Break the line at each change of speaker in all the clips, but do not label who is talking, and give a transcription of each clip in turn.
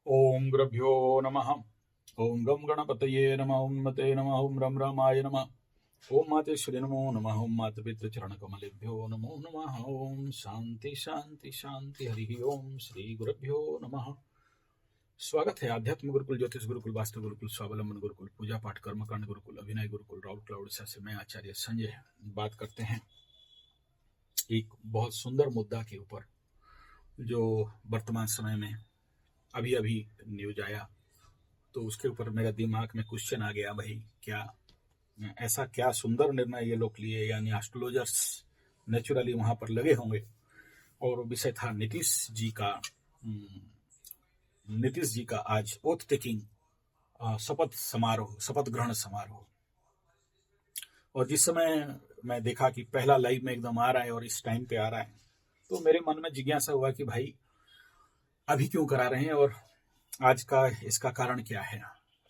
ओम गुरुभ्यो नमः। ओम गम गणपतये नमः। ओम मते नमः। ओम रम रामाय नमः। ओम मातेश्वरी नमो नमः। ओम मातपितृ चरण कमलेभ्यो नमो नमः। ओम शांति शांति शांति। हरि ओम श्री गुरुभ्यो नमः। स्वागत है आध्यात्म गुरुकुल, ज्योतिष गुरुकुल, वास्तु गुरुकुल, स्वावलंबन गुरुकुल, पूजा पाठ कर्मकांड गुरुकुल, अभिनय गुरुकुल, राउट क्लाउड से मैं आचार्य संजय बात करते हैं एक बहुत सुंदर मुद्दा के ऊपर, जो वर्तमान समय में अभी अभी न्यूज आया, तो उसके ऊपर मेरा दिमाग में क्वेश्चन आ गया, भाई क्या ऐसा क्या सुंदर निर्णय ये लोग लिए, यानी एस्ट्रोलॉजर्स नेचुरली वहां पर लगे होंगे। और विषय था नीतीश जी का आज ओथ टेकिंग शपथ ग्रहण समारोह। और जिस समय मैं देखा कि पहला लाइव में एकदम आ रहा है और इस टाइम पे आ रहा है, तो मेरे मन में जिज्ञासा हुआ कि भाई अभी क्यों करा रहे हैं और आज का इसका कारण क्या है।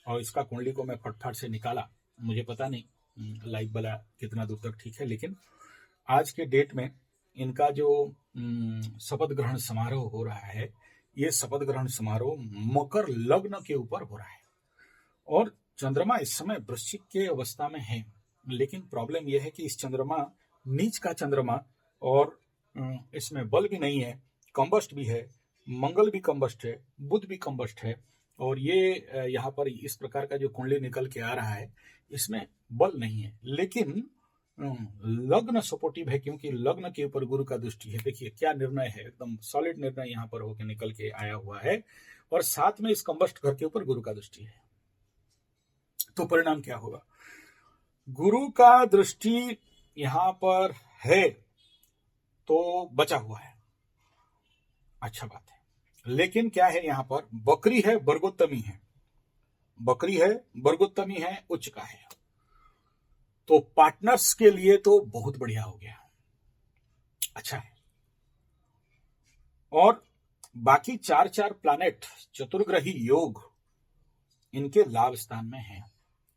और इसका कुंडली को मैं फटफट से निकाला, मुझे पता नहीं लाइव वाला कितना दूर तक ठीक है, लेकिन आज के डेट में इनका जो शपथ ग्रहण समारोह हो रहा है, ये शपथ ग्रहण समारोह मकर लग्न के ऊपर हो रहा है। और चंद्रमा इस समय वृश्चिक के अवस्था में है, लेकिन प्रॉब्लम यह है कि इस चंद्रमा नीच का चंद्रमा, और इसमें बल भी नहीं है, कंबस्ट भी है, मंगल भी कंबस्ट है, बुध भी कंबस्ट है। और ये यहाँ पर इस प्रकार का जो कुंडली निकल के आ रहा है, इसमें बल नहीं है, लेकिन लग्न सपोर्टिव है, क्योंकि लग्न के ऊपर गुरु का दृष्टि है। देखिए क्या निर्णय है, एकदम सॉलिड निर्णय यहाँ पर होकर निकल के आया हुआ है, और साथ में इस कंबस्ट घर के ऊपर गुरु का दृष्टि है। तो परिणाम क्या होगा, गुरु का दृष्टि यहाँ पर है तो बचा हुआ है, अच्छा बात है। लेकिन क्या है, यहाँ पर बकरी है, वर्गोत्तमी है, बकरी है, वर्गोत्तमी है, उच्च का है, तो पार्टनर्स के लिए तो बहुत बढ़िया हो गया, अच्छा है। और बाकी चार प्लैनेट, चतुर्ग्रही योग, इनके लाभ स्थान में है।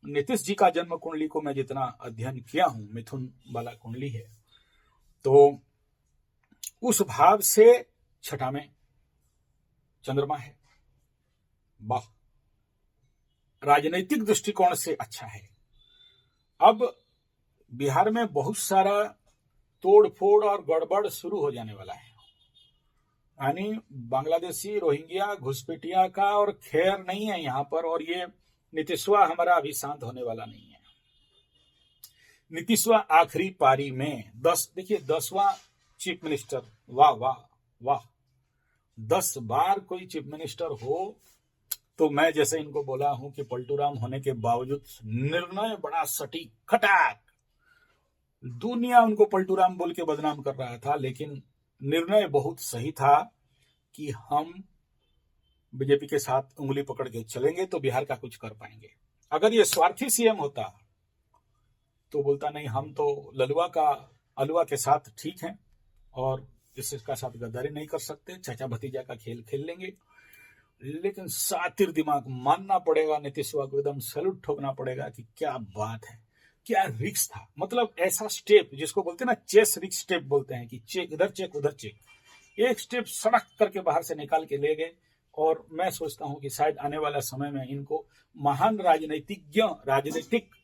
नीतीश जी का जन्म कुंडली को मैं जितना अध्ययन किया हूं, मिथुन वाला कुंडली है, तो उस भाव से छठा में चंद्रमा है, वाह, राजनीतिक दृष्टिकोण से अच्छा है। अब बिहार में बहुत सारा तोड़ फोड़ और गड़बड़ शुरू हो जाने वाला है, यानी बांग्लादेशी, रोहिंग्या, घुसपैठिया का और खैर नहीं है यहाँ पर। और ये नीतीशवा हमारा अभी शांत होने वाला नहीं है। नीतीशवा आखिरी पारी में 10वां चीफ मिनिस्टर, वाह वाह वाह, 10 बार कोई चीफ मिनिस्टर हो, तो मैं जैसे इनको बोला हूं कि पलटूराम होने के बावजूद निर्णय बड़ा सटीक खटाक, दुनिया उनको पलटूराम बोल के बदनाम कर रहा था, लेकिन निर्णय बहुत सही था कि हम बीजेपी के साथ उंगली पकड़ के चलेंगे तो बिहार का कुछ कर पाएंगे। अगर ये स्वार्थी सीएम होता तो बोलता नहीं, हम तो अलुआ के साथ ठीक हैं और इसका साथ गद्दारी नहीं कर सकते, चाचा भतीजा का खेल खेल लेंगे। लेकिन सातिर दिमाग, मानना पड़ेगा नीतीशवा को, एकदम सैल्यूट ठोकना पड़ेगा कि क्या बात है, क्या रिक्स था। मतलब ऐसा स्टेप जिसको बोलते हैं ना, चेस रिक्स स्टेप बोलते हैं, कि चेक इधर चेक उधर चेक, एक स्टेप सड़क करके बाहर से निकाल के ले गए। और मैं सोचता हूं कि शायद आने वाला समय में इनको महान राजनीतिक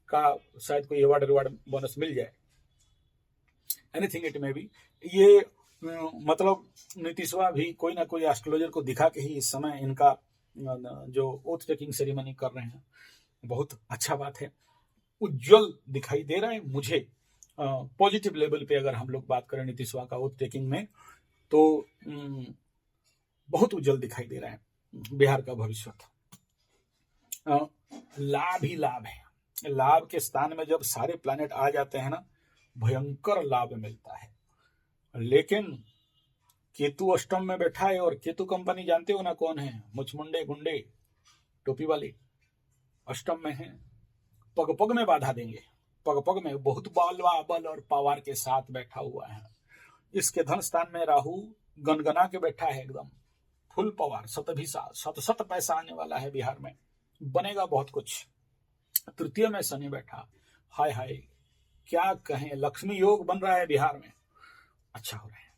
का शायद कोई अवार्ड बोनस मिल जाए, एनीथिंग इट मे बी। ये मतलब नीतीशवा भी कोई ना कोई एस्ट्रोलॉजर को दिखा के ही इस समय इनका जो ओथ टेकिंग सेरेमनी कर रहे हैं, बहुत अच्छा बात है। उज्जवल दिखाई दे रहा है मुझे पॉजिटिव लेवल पे। अगर हम लोग बात करें नीतीशवा का ओथ टेकिंग में, तो बहुत उज्जवल दिखाई दे रहा है बिहार का भविष्य। लाभ ही लाभ है, लाभ के स्थान में जब सारे प्लैनेट आ जाते हैं ना, भयंकर लाभ मिलता है। लेकिन केतु अष्टम में बैठा है, और केतु कंपनी जानते हो ना कौन है, मुचमुंडे गुंडे टोपी वाले अष्टम में है, पग पग में बाधा देंगे, पग पग में बहुत बल और पावर के साथ बैठा हुआ है। इसके धन स्थान में राहु गनगना के बैठा है, एकदम फुल पावर, सत पैसा आने वाला है बिहार में, बनेगा बहुत कुछ। तृतीय में शनि बैठा, हाय हाय क्या कहें, लक्ष्मी योग बन रहा है बिहार में, अच्छा हो रहा है।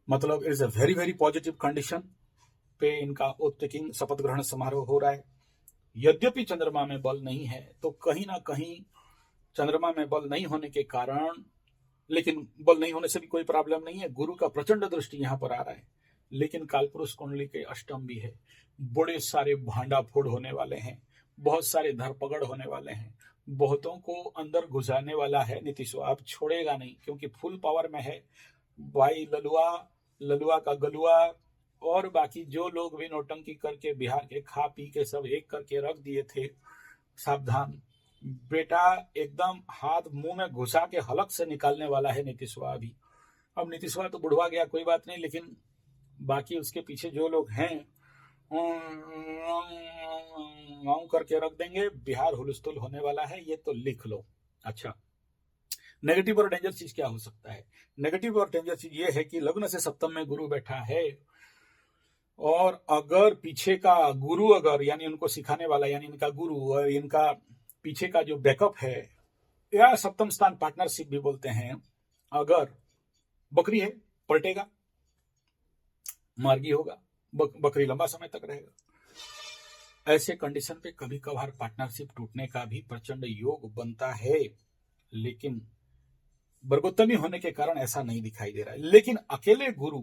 मतलब it's a very very positive condition. पे इनका ओथ टेकिंग शपथ ग्रहण समारोह हो रहा है। यद्यपि चंद्रमा में बल नहीं है, तो कहीं ना कहीं चंद्रमा में बल नहीं होने के कारण, लेकिन बल नहीं होने से भी कोई प्रॉब्लम नहीं है, गुरु का प्रचंड दृष्टि यहां पर आ रहा है, लेकिन कालपुरुष कुंडली के अष्टम भी है। बड़े सारे भांडा फोड़ होने वाले हैं, बहुत सारे धरपकड़ होने वाले हैं, बहुतों को अंदर घुसाने वाला है नीतीश। आप छोड़ेगा नहीं, क्योंकि फुल पावर में है भाई। ललुआ, ललुआ का गलुआ और बाकी जो लोग भी नौटंकी करके बिहार के खा पी के सब एक करके रख दिए थे, सावधान बेटा, एकदम हाथ मुंह में घुसा के हलक से निकालने वाला है नीतीशवा अभी। अब नीतीशवा तो बुढ़वा गया, कोई बात नहीं, लेकिन बाकी उसके पीछे जो लोग हैं करके रख देंगे। बिहार हुलस्थुल होने वाला है, ये तो लिख लो। अच्छा, नेगेटिव और डेंजर चीज क्या हो सकता है? नेगेटिव और डेंजर चीज ये है कि लग्न से सप्तम में गुरु बैठा है, और अगर पीछे का गुरु, अगर यानी उनको सिखाने वाला, यानी इनका गुरु और इनका पीछे का जो बैकअप है, या सप्तम स्थान पार्टनरशिप भी बोलते हैं, अगर बकरी है, पलटेगा, मार्गी होगा, बकरी लंबा समय तक रहेगा। ऐसे कंडीशन पे कभी कभार पार्टनरशिप टूटने का भी प्रचंड योग बनता है, लेकिन वर्गोत्तमी होने के कारण ऐसा नहीं दिखाई दे रहा है। लेकिन अकेले गुरु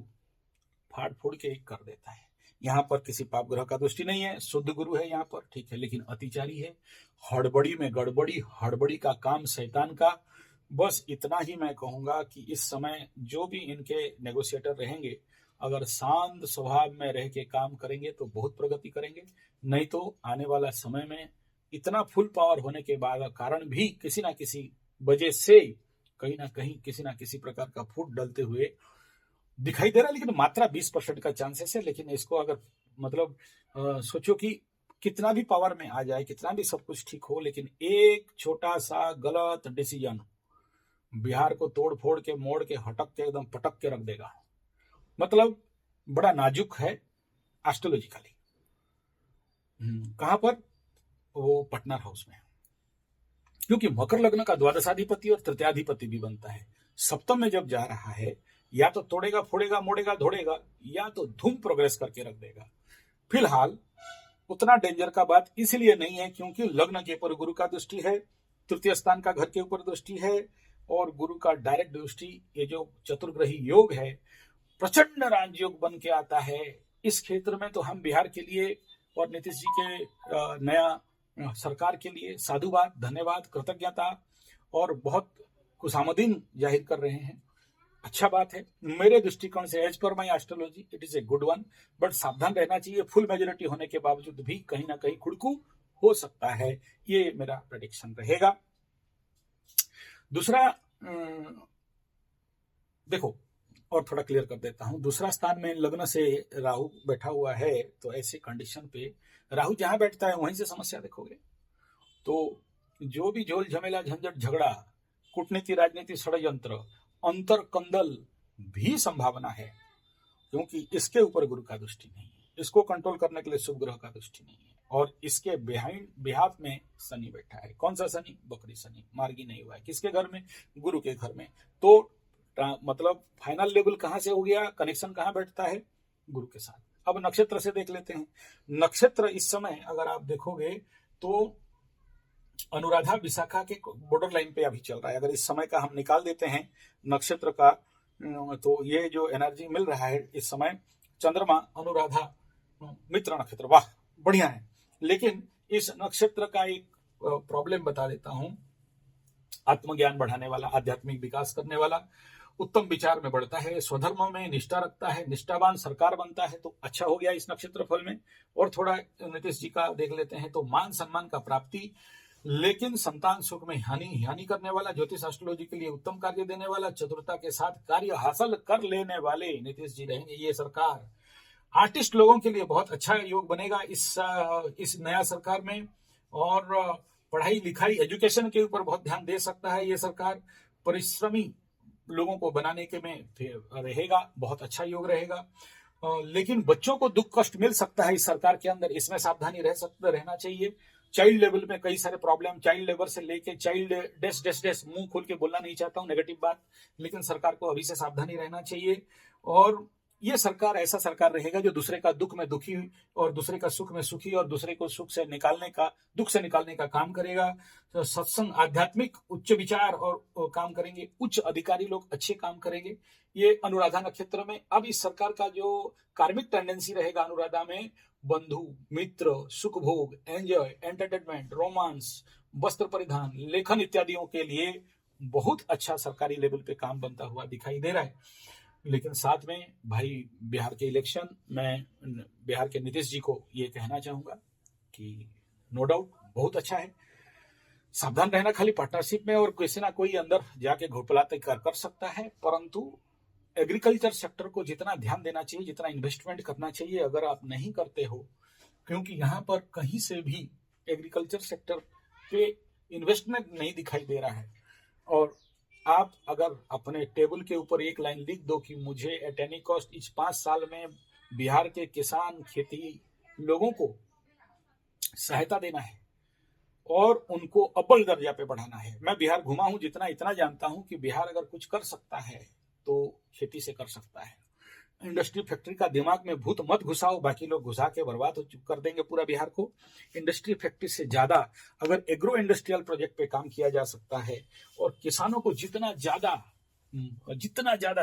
फाड़ फोड़ के एक कर देता है। यहाँ पर किसी पाप ग्रह का दृष्टि नहीं है, शुद्ध गुरु है यहाँ पर, ठीक है, लेकिन अतिचारी है, हड़बड़ी में गड़बड़ी, हड़बड़ी का काम शैतान का। बस इतना ही मैं कहूंगा कि इस समय जो भी इनके नेगोशिएटर रहेंगे, अगर शांत स्वभाव में रह के काम करेंगे तो बहुत प्रगति करेंगे, नहीं तो आने वाला समय में इतना फुल पावर होने के बाद कारण भी किसी ना किसी वजह से कहीं ना कहीं किसी ना किसी प्रकार का फूट डलते हुए दिखाई दे रहा है। लेकिन मात्रा 20% का चांसेस है। लेकिन इसको अगर मतलब सोचो कि कितना भी पावर में आ जाए, कितना भी सब कुछ ठीक हो, लेकिन एक छोटा सा गलत डिसीजन बिहार को तोड़ फोड़ के, मोड़ के, हटक के, एकदम पटक के रख देगा। मतलब बड़ा नाजुक है एस्ट्रोलॉजिकली। कहां पर? वो पार्टनर हाउस में, क्योंकि मकर लग्न का द्वादशाधिपति और तृतीयाधिपति भी बनता है। सप्तम में जब जा रहा है, या तो तोड़ेगा, फोड़ेगा, मोड़ेगा, धोड़ेगा, या तो धूम प्रोग्रेस करके रख देगा। फिलहाल उतना डेंजर का बात इसलिए नहीं है क्योंकि लग्न के ऊपर गुरु का दृष्टि है, तृतीय स्थान का घर के ऊपर दृष्टि है, और गुरु का डायरेक्ट दृष्टि, ये जो चतुर्ग्रही योग है, प्रचंड राजयोग बन के आता है। इस क्षेत्र में तो हम बिहार के लिए और नीतीश जी के नया सरकार के लिए साधुवाद, धन्यवाद, कृतज्ञता और बहुत खुशामदीन जाहिर कर रहे हैं। अच्छा बात है मेरे दृष्टिकोण से। As per my astrology it is a good one, but सावधान रहना चाहिए। फुल मेजोरिटी होने के बावजूद भी कहीं ना कहीं खुड़कू हो सकता है, ये मेरा प्रेडिक्शन रहेगा। दूसरा देखो, और थोड़ा क्लियर कर देता हूं। दूसरा स्थान में लग्न से राहु बैठा हुआ है, तो ऐसी कंडीशन पे राहु जहां बैठता है वहीं से समस्या देखोगे। तो जो भी झोल झमेला, झंझट, झगड़ा, कूटनीति, राजनीति, षड्यंत्र, अंतर कंदल भी संभावना है, क्योंकि इसके ऊपर गुरु का दृष्टि नहीं है। इसको कंट्रोल करने के लिए शुभ ग्रह का दृष्टि नहीं है, और इसके बिहाफ में शनि बैठा है। कौन सा शनि? बकरी शनि, मार्गी नहीं हुआ है। किसके घर में? गुरु के घर में। तो मतलब फाइनल लेवल कहां से हो गया? कनेक्शन कहां बैठता है? गुरु के साथ। अब नक्षत्र से देख लेते हैं। नक्षत्र इस समय अगर आप देखोगे तो अनुराधा विशाखा के बॉर्डर लाइन पे अभी चल रहा है। अगर इस समय का हम निकाल देते हैं नक्षत्र का, तो ये जो एनर्जी मिल रहा है इस समय, चंद्रमा, अनुराधा, मित्र नक्षत्र, वाह बढ़िया है। लेकिन इस नक्षत्र का एक प्रॉब्लम बता देता हूं। आत्मज्ञान बढ़ाने वाला, आध्यात्मिक विकास करने वाला, उत्तम विचार में बढ़ता है, स्वधर्म में निष्ठा रखता है, निष्ठावान सरकार बनता है, तो अच्छा हो गया इस नक्षत्र फल में। और थोड़ा नीतीश जी का देख लेते हैं तो मान सम्मान का प्राप्ति, लेकिन संतान सुख में हानि करने वाला, ज्योतिष एस्ट्रोलॉजी के लिए उत्तम कार्य देने वाला, चतुरता के साथ कार्य हासिल कर लेने वाले नीतीश जी रहेंगे ये सरकार। आर्टिस्ट लोगों के लिए बहुत अच्छा योग बनेगा इस नया सरकार में, और पढ़ाई लिखाई, एजुकेशन के ऊपर बहुत ध्यान दे सकता है ये सरकार। परिश्रमी लोगों को बनाने के में रहेगा, बहुत अच्छा योग रहेगा। लेकिन बच्चों को दुख कष्ट मिल सकता है इस सरकार के अंदर, इसमें सावधानी रहना चाहिए। चाइल्ड लेवल में कई सारे प्रॉब्लम, चाइल्ड लेबर से लेके चाइल्ड डेस मुंह खोल के बोलना नहीं चाहता हूं नेगेटिव बात, लेकिन सरकार को अभी से सावधानी रहना चाहिए। और ये सरकार ऐसा सरकार रहेगा जो दूसरे का दुख में दुखी और दूसरे का सुख में सुखी और दूसरे को सुख से निकालने का, दुख से निकालने का काम करेगा। तो सत्संग, आध्यात्मिक उच्च विचार और काम करेंगे, उच्च अधिकारी लोग अच्छे काम करेंगे। ये अनुराधा नक्षत्र में अब इस सरकार का जो कार्मिक टेंडेंसी रहेगा अनुराधा में, बंधु मित्र, सुख भोग, एंजॉय, एंटरटेनमेंट, रोमांस, वस्त्र परिधान, लेखन इत्यादियों के लिए बहुत अच्छा सरकारी लेवल पे काम बनता हुआ दिखाई दे रहा है। लेकिन साथ में भाई बिहार के इलेक्शन, मैं बिहार के नीतीश जी को ये कहना चाहूंगा कि नो डाउट बहुत अच्छा है, सावधान रहना खाली पार्टनरशिप में, और किसी ना कोई अंदर जाके घोटाला कर सकता है, परंतु एग्रीकल्चर सेक्टर को जितना ध्यान देना चाहिए, जितना इन्वेस्टमेंट करना चाहिए, अगर आप नहीं करते हो, क्योंकि यहाँ पर कहीं से भी एग्रीकल्चर सेक्टर पे इन्वेस्टमेंट नहीं दिखाई दे रहा है। और आप अगर अपने टेबल के ऊपर एक लाइन लिख दो कि मुझे एट एनी कॉस्ट इस 5 साल में बिहार के किसान, खेती लोगों को सहायता देना है और उनको अव्वल दर्जा पे बढ़ाना है। मैं बिहार घुमा हूं, जितना इतना जानता हूं कि बिहार अगर कुछ कर सकता है तो खेती से कर सकता है। इंडस्ट्री फैक्ट्री का दिमाग में भूत मत घुसाओ, बाकी लोग घुसा के बर्बाद कर देंगे पूरा बिहार को। इंडस्ट्री फैक्ट्री से ज्यादा अगर एग्रो इंडस्ट्रियल प्रोजेक्ट पे काम किया जा सकता है और किसानों को जितना ज्यादा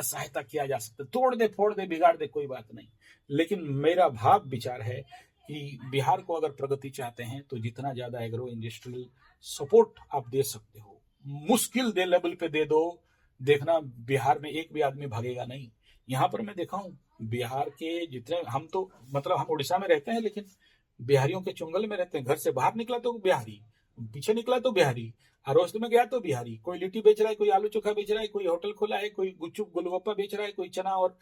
सहायता किया जा सकता है, तोड़ दे, फोड़ दे, बिगाड़ दे, कोई बात नहीं, लेकिन मेरा भाव विचार है कि बिहार को अगर प्रगति चाहते हैं तो जितना ज्यादा एग्रो इंडस्ट्रियल सपोर्ट आप दे सकते हो, मुश्किल दे लेवल पे दे दो, देखना बिहार में एक भी आदमी भागेगा नहीं। यहाँ पर मैं देखा हूँ बिहार के जितने, हम तो मतलब हम उड़ीसा में रहते हैं, लेकिन बिहारियों के चुंगल में रहते हैं। घर से बाहर निकला तो बिहारी, पीछे निकला तो बिहारी, अरोस्त में गया तो बिहारी, कोई लिट्टी बेच रहा है, कोई आलू चोखा बेच रहा है, कोई होटल खोला है, कोई गुपचुप गोलगप्पा बेच रहा है, कोई चना और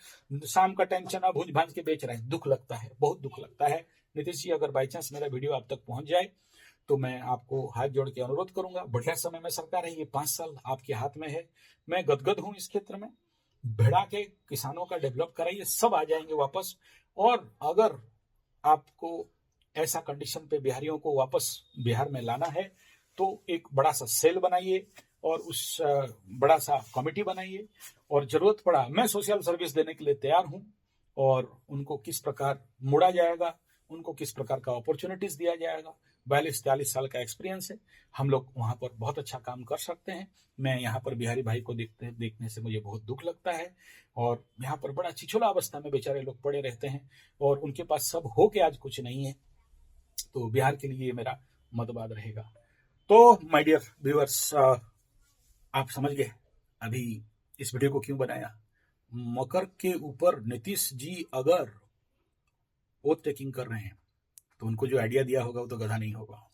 शाम का टाइम चना भूज भांज के बेच रहा है। दुख लगता है, बहुत दुख लगता है। नीतीश जी, अगर बाई चांस मेरा वीडियो आप तक पहुंच जाए तो मैं आपको हाथ जोड़ के अनुरोध करूंगा, बढ़िया समय में सरकार है, ये 5 साल आपके हाथ में है। मैं गदगद हूं इस क्षेत्र में, भिड़ा के किसानों का डेवलप कराइए, सब आ जाएंगे वापस। और अगर आपको ऐसा कंडीशन पे बिहारियों को वापस बिहार में लाना है तो एक बड़ा सा सेल बनाइए और उस बड़ा सा कमेटी बनाइए, और जरूरत पड़ा मैं सोशल सर्विस देने के लिए तैयार हूं। और उनको किस प्रकार मोड़ा जाएगा, उनको किस प्रकार का अपॉर्चुनिटीज दिया जाएगा, 42-43 साल का एक्सपीरियंस है, हम लोग वहां पर बहुत अच्छा काम कर सकते हैं। मैं यहाँ पर बिहारी भाई को देखने से मुझे बहुत दुख लगता है, और यहाँ पर बड़ा छिछोला अवस्था में बेचारे लोग पड़े रहते हैं और उनके पास सब हो के आज कुछ नहीं है। तो बिहार के लिए मेरा मतवाद रहेगा। तो माय डियर व्यूअर्स, आप समझ गए अभी इस वीडियो को क्यों बनाया। मकर के ऊपर नीतीश जी अगर ओथ टेकिंग कर रहे हैं तो उनको जो आइडिया दिया होगा वो तो गधा नहीं होगा।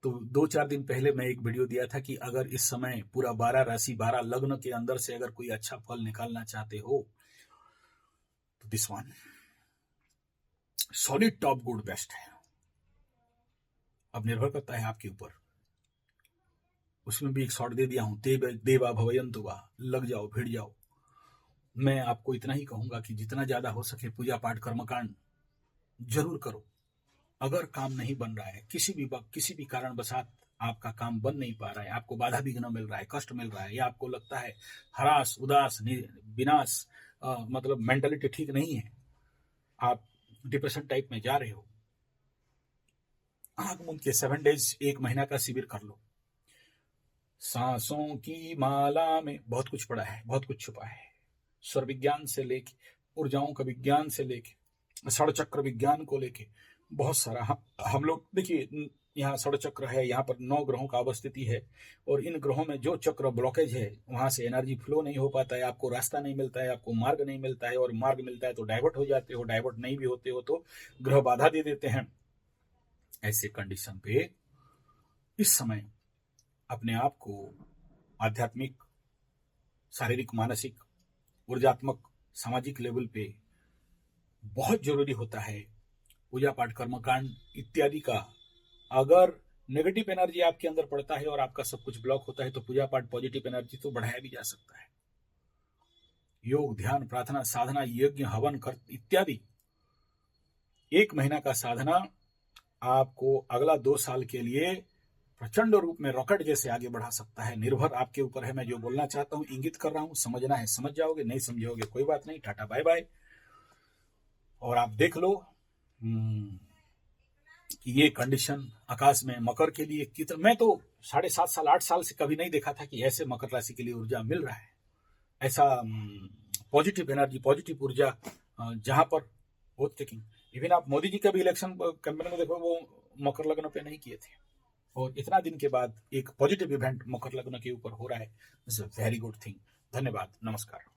तो 2-4 दिन पहले मैं एक वीडियो दिया था कि अगर इस समय पूरा 12 राशि 12 लग्न के अंदर से अगर कोई अच्छा फल निकालना चाहते हो तो this one solid top good best है। अब निर्भर करता है आपके ऊपर। उसमें भी एक शॉर्ट दे दिया हूं, देवा भवयंतुवा, लग जाओ, भिड़ जाओ। मैं आपको इतना ही कहूंगा कि जितना ज्यादा हो सके पूजा पाठ कर्मकांड जरूर करो। अगर काम नहीं बन रहा है, किसी भी कारण बसात आपका काम बन नहीं पा रहा है, आपको बाधा विघ्न मिल रहा है, कष्ट मिल रहा है, या आपको लगता है हरास, उदास, विनाश, मतलब मेंटलिटी ठीक नहीं है, आप डिप्रेशन टाइप में जा रहे हो, आंख मूंद के 7 डेज 1 महीना का शिविर कर लो। सांसों की माला में बहुत कुछ पड़ा है, बहुत कुछ छुपा है। स्वर विज्ञान से लेके, ऊर्जाओं का विज्ञान से लेके, षड़चक्र विज्ञान को लेके बहुत सारा हम लोग देखिए, यहाँ षड़चक्र है, यहाँ पर 9 ग्रहों का अवस्थिति है, और इन ग्रहों में जो चक्र ब्लॉकेज है वहां से एनर्जी फ्लो नहीं हो पाता है, आपको रास्ता नहीं मिलता है, आपको मार्ग नहीं मिलता है, और मार्ग मिलता है तो डाइवर्ट हो जाते हो, डाइवर्ट नहीं भी होते हो तो ग्रह बाधा दे देते हैं। ऐसे कंडीशन पे इस समय अपने आप को आध्यात्मिक, शारीरिक, मानसिक, ऊर्जात्मक, सामाजिक लेवल पे बहुत जरूरी होता है पूजा पाठ कर्मकांड इत्यादि का। अगर नेगेटिव एनर्जी आपके अंदर पड़ता है और आपका सब कुछ ब्लॉक होता है तो पूजा पाठ पॉजिटिव एनर्जी तो बढ़ाया भी जा सकता है। योग, ध्यान, प्रार्थना, साधना, यज्ञ, हवन कर इत्यादि 1 महीना का साधना आपको अगला 2 साल के लिए प्रचंड रूप में रॉकेट जैसे आगे बढ़ा सकता है। निर्भर आपके ऊपर है। मैं जो बोलना चाहता हूं इंगित कर रहा हूं, समझना है समझ जाओगे, नहीं समझोगे कोई बात नहीं, टाटा बाय बाय। और आप देख लो ये कंडीशन आकाश में मकर के लिए कितना, मैं तो 7.5 साल 8 साल से कभी नहीं देखा था कि ऐसे मकर राशि के लिए ऊर्जा मिल रहा है, ऐसा पॉजिटिव एनर्जी, पॉजिटिव ऊर्जा जहां पर बहुत टेकिंग। इवन आप मोदी जी का भी इलेक्शन कैंपेन में देखो, वो मकर लग्न पे नहीं किए थे, और इतना दिन के बाद एक पॉजिटिव इवेंट मकर लग्न के ऊपर हो रहा है। Very good thing. धन्यवाद, नमस्कार।